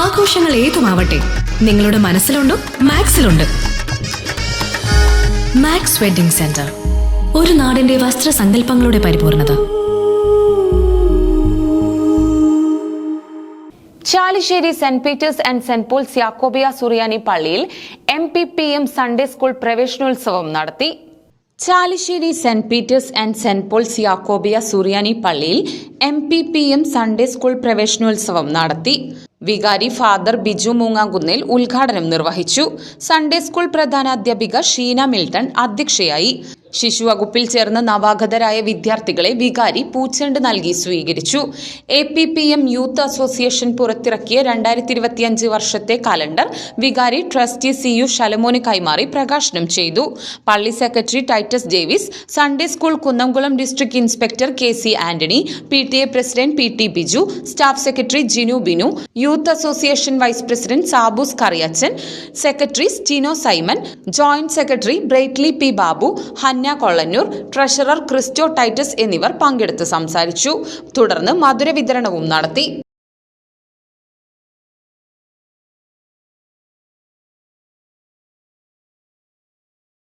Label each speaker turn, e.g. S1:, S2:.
S1: ആഘോഷങ്ങൾ ഏതുമാവട്ടെ, നിങ്ങളുടെ മനസ്സിലുണ്ടോ മാക്സിലുണ്ട്. മാക്സ് വെഡിംഗ് സെന്റർ, ഒരു നാടിന്റെ വസ്ത്രസങ്കല്പങ്ങളുടെ പരിപൂർണത.
S2: Chalissery Saint Peter's and Saint Paul's യാക്കോബിയ സുറിയാനി പള്ളിയിൽ MPPM സൺഡേ സ്കൂൾ പ്രവേശനോത്സവം നടത്തി. Chalissery Saint Peter's and Saint Paul's യാക്കോബിയ സുറിയാനി പള്ളിയിൽ MPPM സൺഡേ സ്കൂൾ പ്രവേശനോത്സവം നടത്തി. വികാരി ഫാദർ ബിജു മൂങ്ങാങ്കുന്നിൽ ഉദ്ഘാടനം നിർവഹിച്ചു. സൺഡേ സ്കൂൾ പ്രധാനാധ്യാപിക ഷീന മിൽട്ടൺ അധ്യക്ഷയായി. ശിശുവകുപ്പിൽ ചേർന്ന നവാഗതരായ വിദ്യാർത്ഥികളെ വികാരി പൂച്ചെണ്ട് നൽകി സ്വീകരിച്ചു. APPM യൂത്ത് അസോസിയേഷൻ പുറത്തിറക്കിയ 2025 വർഷത്തെ കലണ്ടർ വികാരി ട്രസ്റ്റി CU ശലമോന് കൈമാറി പ്രകാശനം ചെയ്തു. പള്ളി secretary Titus Davis, Sunday school Kunnamkulam district inspector KC Antony, PTA president PT Biju, staff secretary Jinu Binu, youth association vice president Sabus Kariachan, secretary Tino Simon, joint secretary Brightly P Babu, Hanna Kollannur, treasurer Christo Titus എന്നിവർ പങ്കെടുത്ത് സംസാരിച്ചു. തുടർന്ന് മധുര വിതരണവും നടത്തി.